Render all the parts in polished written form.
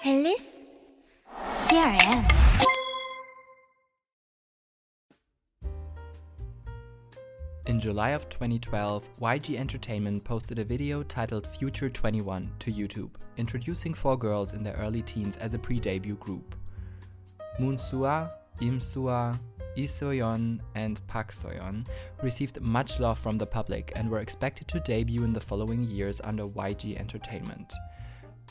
Hey Liz, here I am. In July of 2012, YG Entertainment posted a video titled Future 21 to YouTube, introducing 4 girls in their early teens as a pre-debut group. Moonsua, Imsua, Seoyeon, and Park Seoyeon received much love from the public and were expected to debut in the following years under YG Entertainment.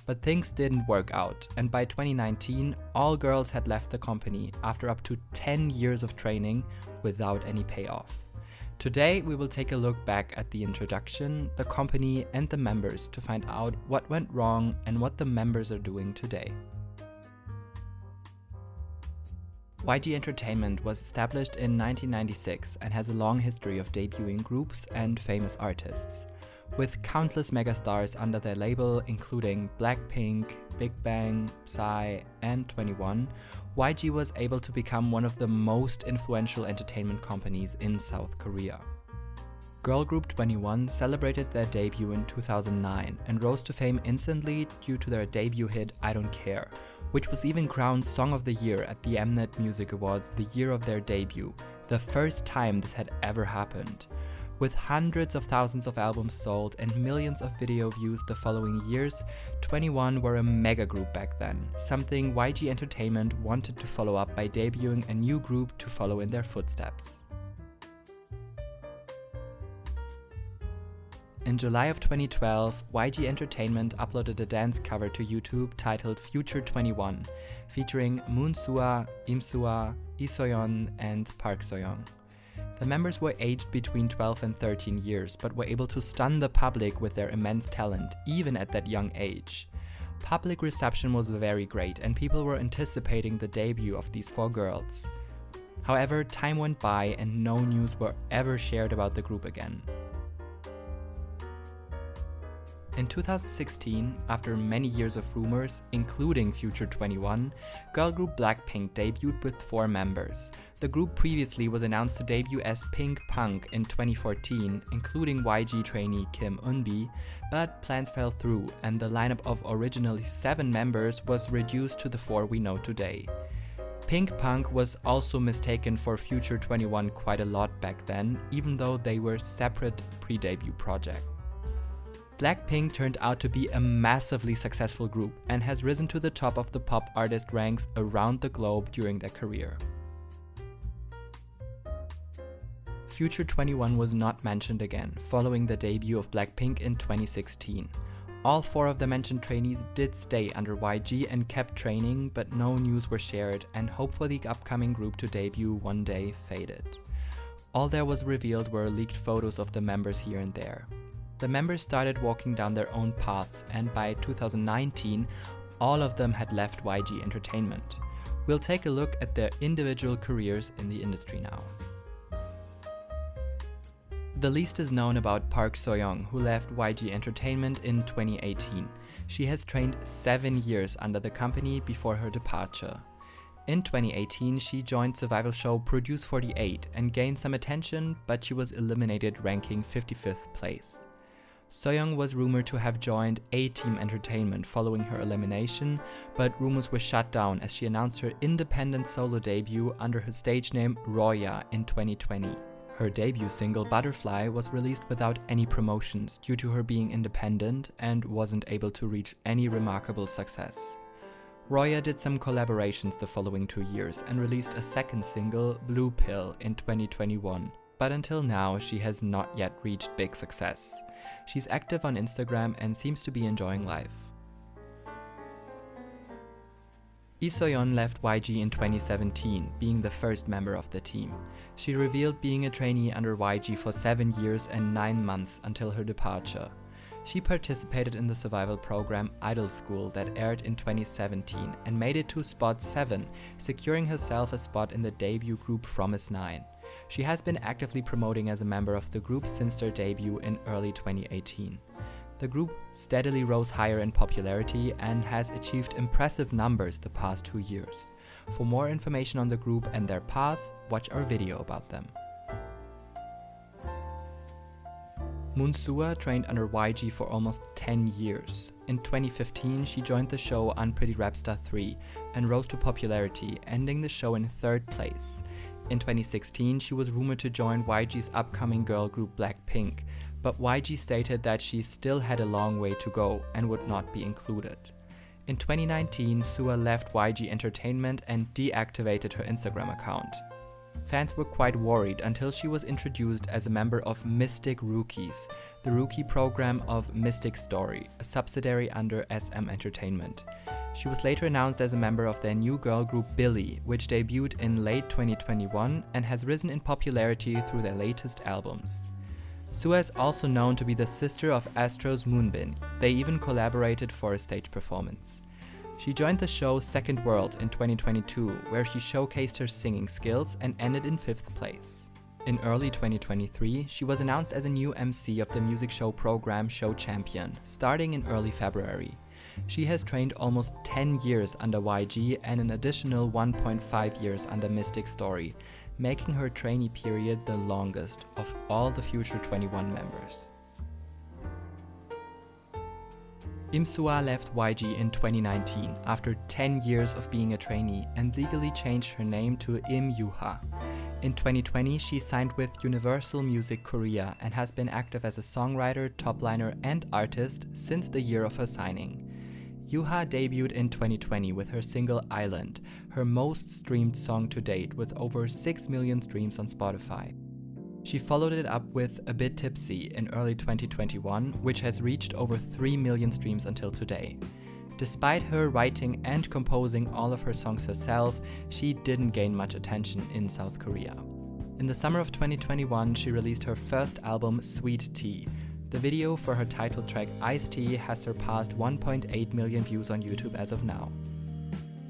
But things didn't work out, and by 2019, all girls had left the company after up to 10 years of training without any payoff. Today, we will take a look back at the introduction, the company, and the members to find out what went wrong and what the members are doing today. YG Entertainment was established in 1996 and has a long history of debuting groups and famous artists, with countless megastars under their label including BLACKPINK, Big Bang, Psy, and 21. YG was able to become one of the most influential entertainment companies in South Korea. Girlgroup 21 celebrated their debut in 2009 and rose to fame instantly due to their debut hit I Don't Care, which was even crowned Song of the Year at the Mnet Music Awards the year of their debut, the first time this had ever happened. With hundreds of thousands of albums sold and millions of video views the following years, 21 were a mega group back then, something YG Entertainment wanted to follow up by debuting a new group to follow in their footsteps. In July of 2012, YG Entertainment uploaded a dance cover to YouTube titled Future 21, featuring Moonsua, Imsua, Seoyeon, and Park Seoyoung. The members were aged between 12 and 13 years, but were able to stun the public with their immense talent, even at that young age. Public reception was very great, and people were anticipating the debut of these 4 girls. However, time went by and no news were ever shared about the group again. In 2016, after many years of rumors, including Future 21, girl group BLACKPINK debuted with 4 members. The group previously was announced to debut as Pink Punk in 2014, including YG trainee Kim Eunbi, but plans fell through and the lineup of originally 7 members was reduced to the 4 we know today. Pink Punk was also mistaken for Future 21 quite a lot back then, even though they were separate pre-debut projects. BLACKPINK turned out to be a massively successful group and has risen to the top of the pop artist ranks around the globe during their career. Future 21 was not mentioned again, following the debut of BLACKPINK in 2016. All 4 of the mentioned trainees did stay under YG and kept training, but no news were shared, and hope for the upcoming group to debut one day faded. All there was revealed were leaked photos of the members here and there. The members started walking down their own paths, and by 2019, all of them had left YG Entertainment. We'll take a look at their individual careers in the industry now. The least is known about Park Seoyoung, who left YG Entertainment in 2018. She has trained 7 years under the company before her departure. In 2018, she joined survival show Produce 48 and gained some attention, but she was eliminated ranking 55th place. Seoyoung was rumored to have joined A-Team Entertainment following her elimination, but rumors were shut down as she announced her independent solo debut under her stage name ROYA in 2020. Her debut single Butterfly was released without any promotions due to her being independent and wasn't able to reach any remarkable success. ROYA did some collaborations the following 2 years and released a second single, Blue Pill, in 2021. But until now, she has not yet reached big success. She's active on Instagram and seems to be enjoying life. Seoyeon left YG in 2017, being the first member of the team. She revealed being a trainee under YG for 7 years and 9 months until her departure. She participated in the survival program Idol School that aired in 2017 and made it to spot 7, securing herself a spot in the debut group Fromis 9. She has been actively promoting as a member of the group since their debut in early 2018. The group steadily rose higher in popularity and has achieved impressive numbers the past 2 years. For more information on the group and their path, watch our video about them. Moonsua trained under YG for almost 10 years. In 2015, she joined the show Unpretty Rap Star 3 and rose to popularity, ending the show in 3rd place. In 2016, she was rumored to join YG's upcoming girl group BLACKPINK, but YG stated that she still had a long way to go and would not be included. In 2019, Sua left YG Entertainment and deactivated her Instagram account. Fans were quite worried until she was introduced as a member of Mystic Rookies, the rookie program of Mystic Story, a subsidiary under SM Entertainment. She was later announced as a member of their new girl group Billlie, which debuted in late 2021 and has risen in popularity through their latest albums. Sua is also known to be the sister of Astro's Moonbin. They even collaborated for a stage performance. She joined the show Second World in 2022, where she showcased her singing skills and ended in 5th place. In early 2023, she was announced as a new MC of the music show program Show Champion, starting in early February. She has trained almost 10 years under YG and an additional 1.5 years under Mystic Story, making her trainee period the longest of all the Future 21 members. Sua left YG in 2019 after 10 years of being a trainee and legally changed her name to Youha. In 2020, she signed with Universal Music Korea and has been active as a songwriter, topliner, and artist since the year of her signing. Youha debuted in 2020 with her single Island, her most streamed song to date with over 6 million streams on Spotify. She followed it up with A Bit Tipsy in early 2021, which has reached over 3 million streams until today. Despite her writing and composing all of her songs herself, she didn't gain much attention in South Korea. In the summer of 2021, she released her first album, Sweet Tea. The video for her title track Iced Tea has surpassed 1.8 million views on YouTube as of now.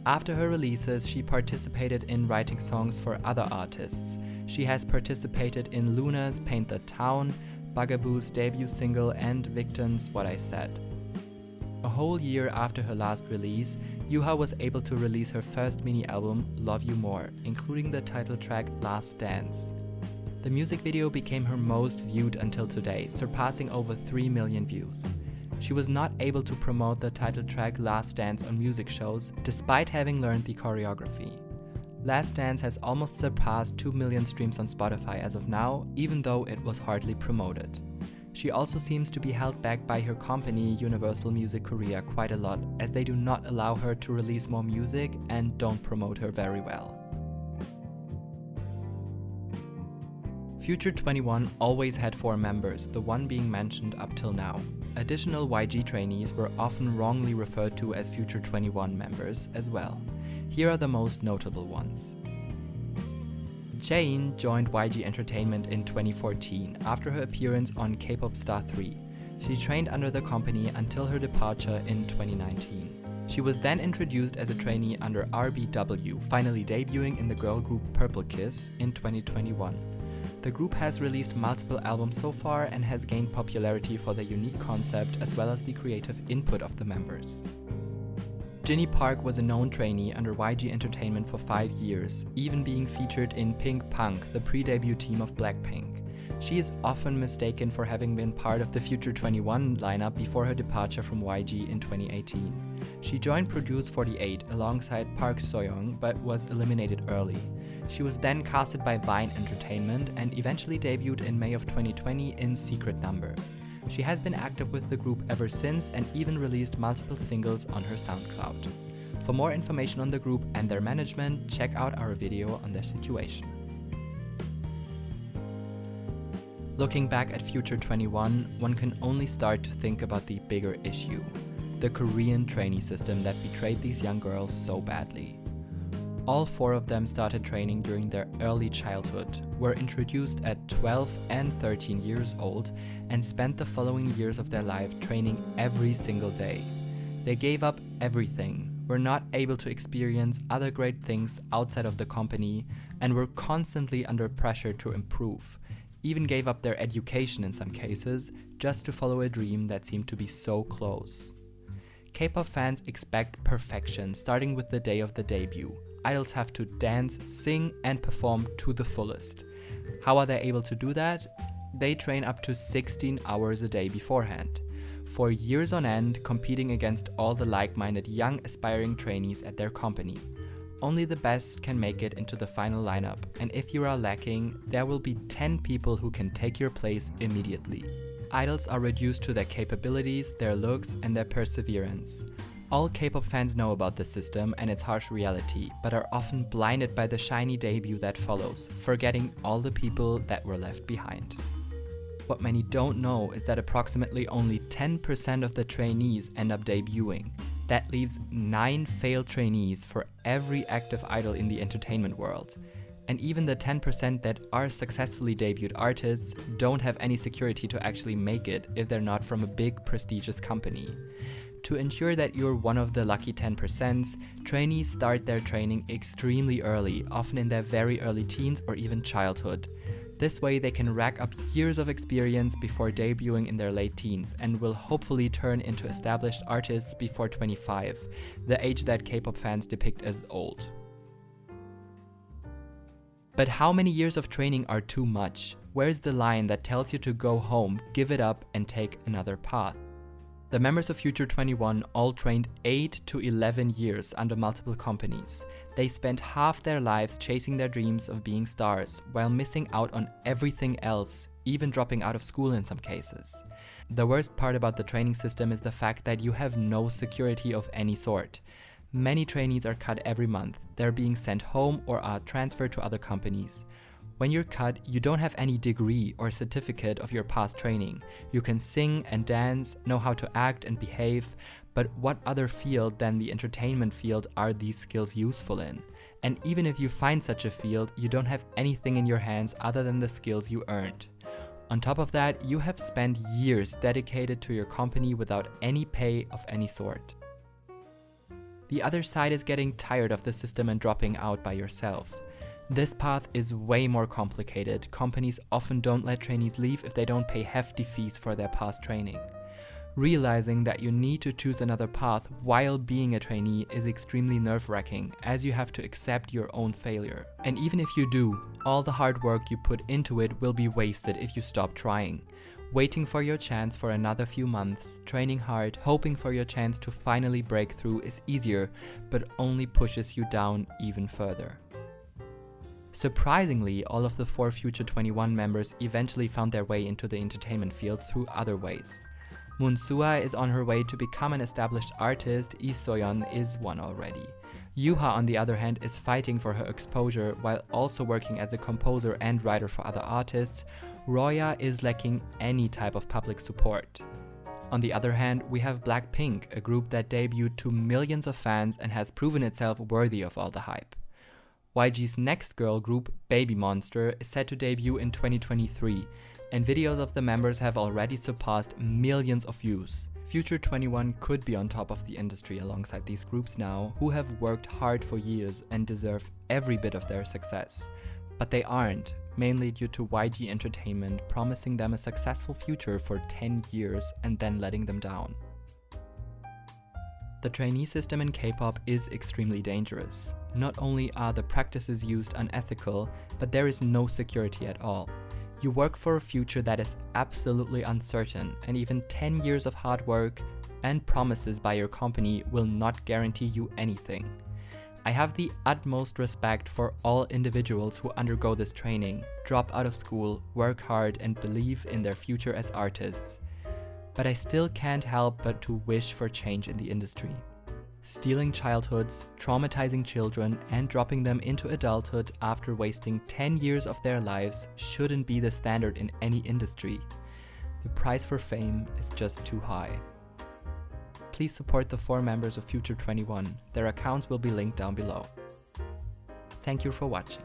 After her releases, she participated in writing songs for other artists. She has participated in Luna's Paint the Town, Bugaboo's debut single, and Victon's What I Said. A whole year after her last release, Youha was able to release her first mini-album, Love You More, including the title track Last Dance. The music video became her most viewed until today, surpassing over 3 million views. She was not able to promote the title track Last Dance on music shows, despite having learned the choreography. Last Dance has almost surpassed 2 million streams on Spotify as of now, even though it was hardly promoted. She also seems to be held back by her company Universal Music Korea quite a lot, as they do not allow her to release more music and don't promote her very well. Future 21 always had 4 members, the one being mentioned up till now. Additional YG trainees were often wrongly referred to as Future 21 members as well. Here are the most notable ones. Seoyeon joined YG Entertainment in 2014 after her appearance on K-pop Star 3. She trained under the company until her departure in 2019. She was then introduced as a trainee under RBW, finally debuting in the girl group Purple Kiss in 2021. The group has released multiple albums so far and has gained popularity for their unique concept as well as the creative input of the members. Jinny Park was a known trainee under YG Entertainment for 5 years, even being featured in Pink Punk, the pre-debut team of BLACKPINK. She is often mistaken for having been part of the Future 21 lineup before her departure from YG in 2018. She joined Produce 48 alongside Park Seoyoung but was eliminated early. She was then casted by Vine Entertainment and eventually debuted in May of 2020 in Secret Number. She has been active with the group ever since and even released multiple singles on her SoundCloud. For more information on the group and their management, check out our video on their situation. Looking back at Future 21, one can only start to think about the bigger issue, the Korean trainee system that betrayed these young girls so badly. All 4 of them started training during their early childhood, were introduced at 12 and 13 years old, and spent the following years of their life training every single day. They gave up everything, were not able to experience other great things outside of the company, and were constantly under pressure to improve, even gave up their education in some cases, just to follow a dream that seemed to be so close. K-pop fans expect perfection starting with the day of the debut. Idols have to dance, sing, and perform to the fullest. How are they able to do that? They train up to 16 hours a day beforehand, for years on end, competing against all the like-minded young aspiring trainees at their company. Only the best can make it into the final lineup, and if you are lacking, there will be 10 people who can take your place immediately. Idols are reduced to their capabilities, their looks, and their perseverance. All K-pop fans know about this system and its harsh reality, but are often blinded by the shiny debut that follows, forgetting all the people that were left behind. What many don't know is that approximately only 10% of the trainees end up debuting. That leaves 9 failed trainees for every active idol in the entertainment world. And even the 10% that are successfully debuted artists don't have any security to actually make it if they're not from a big prestigious company. To ensure that you're one of the lucky 10%, trainees start their training extremely early, often in their very early teens or even childhood. This way they can rack up years of experience before debuting in their late teens and will hopefully turn into established artists before 25, the age that K-pop fans depict as old. But how many years of training are too much? Where's the line that tells you to go home, give it up, and take another path? The members of Future 21 all trained 8 to 11 years under multiple companies. They spent half their lives chasing their dreams of being stars, while missing out on everything else, even dropping out of school in some cases. The worst part about the training system is the fact that you have no security of any sort. Many trainees are cut every month. They're being sent home or are transferred to other companies. When you're cut, you don't have any degree or certificate of your past training. You can sing and dance, know how to act and behave, but what other field than the entertainment field are these skills useful in? And even if you find such a field, you don't have anything in your hands other than the skills you earned. On top of that, you have spent years dedicated to your company without any pay of any sort. The other side is getting tired of the system and dropping out by yourself. This path is way more complicated. Companies often don't let trainees leave if they don't pay hefty fees for their past training. Realizing that you need to choose another path while being a trainee is extremely nerve-wracking, as you have to accept your own failure. And even if you do, all the hard work you put into it will be wasted if you stop trying. Waiting for your chance for another few months, training hard, hoping for your chance to finally break through is easier, but only pushes you down even further. Surprisingly, all of the 4 Future 21 members eventually found their way into the entertainment field through other ways. Moonsua is on her way to become an established artist. Seoyeon is one already. Youha, on the other hand, is fighting for her exposure while also working as a composer and writer for other artists. ROYA is lacking any type of public support. On the other hand, we have BLACKPINK, a group that debuted to millions of fans and has proven itself worthy of all the hype. YG's next girl group, babymonster, is set to debut in 2023, and videos of the members have already surpassed millions of views. Future 21 could be on top of the industry alongside these groups now, who have worked hard for years and deserve every bit of their success. But they aren't, mainly due to YG Entertainment promising them a successful future for 10 years and then letting them down. The trainee system in K-pop is extremely dangerous. Not only are the practices used unethical, but there is no security at all. You work for a future that is absolutely uncertain, and even 10 years of hard work and promises by your company will not guarantee you anything. I have the utmost respect for all individuals who undergo this training, drop out of school, work hard, and believe in their future as artists. But I still can't help but to wish for change in the industry. Stealing childhoods, traumatizing children, and dropping them into adulthood after wasting 10 years of their lives shouldn't be the standard in any industry. The price for fame is just too high. Please support the 4 members of Future 21. Their accounts will be linked down below. Thank you for watching.